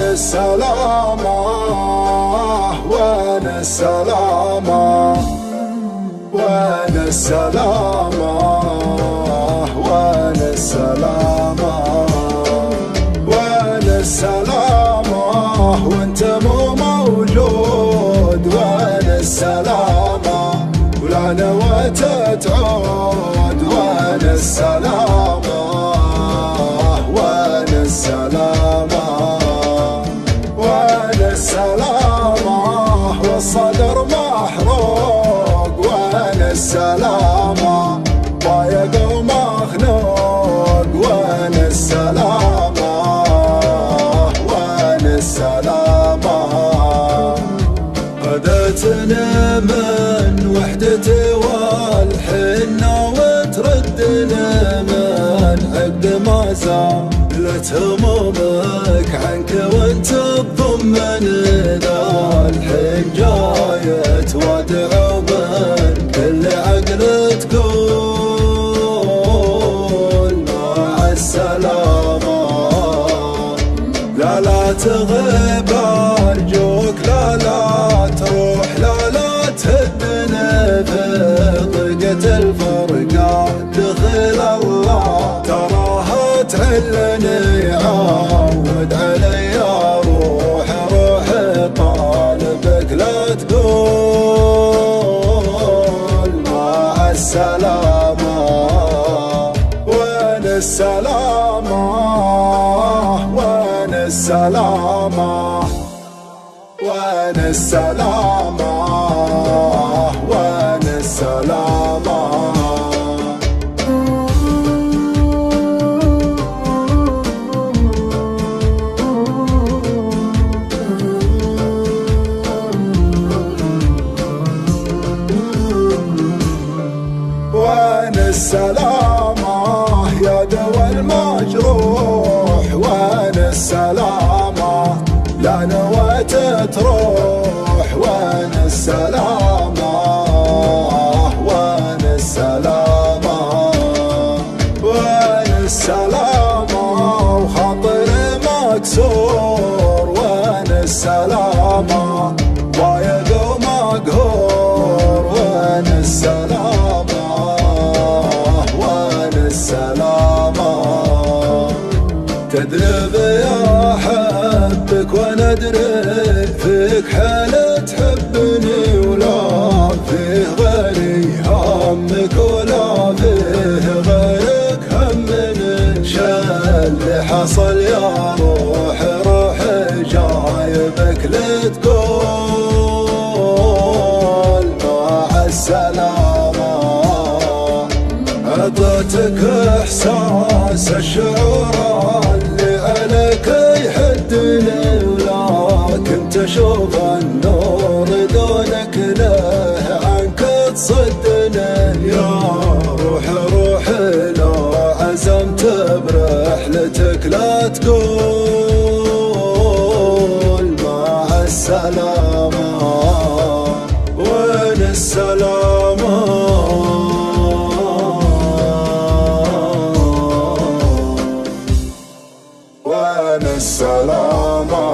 السلامة وين السلامة وين السلامة وين السلامة وين السلامة وانت مو موجود وين السلامة ولا نويت تعود وين السلامة وين السلامة وين السلامة والصدر محروق وين السلامة ضايق ومخنوق وين السلامة وين السلامة خذتني من وحدتي والحنة وتردني من عقد ما زالت همومك عنك وانت تضمني ذا الحين جاي تودع من كل عقل تقول مع السلامة لا تغيب أرجوك لا تروح لا تهدني في ضيقة الفرقة دخل الله تراها تعلني عود علي روح طالبك لا تقول مع السلامة وين السلامة وين السلامة وين السلامة وين السلامة وين السلامة يا دوا المجروح وين السلامة لا نويت تروح وين السلامة وين السلامة وين السلامة وخاطري مكسور وين السلامة ضايق ومقهور وين السلامة وين السلامة تدري بيا أحبك وانا ادري فيك حالة تحبني ولا فيه غيري همك ولا فيه غيرك همني شاللي حصل يا روحي جايبك لتقول مع السلامة عطيتك احساس الشعور اللي عليك يحدني ولكن تشوف النور دونك له عنك تصدني يا روحي لو عزمت برحلتك لا تقول مع السلامة وين السلامة وين السلامة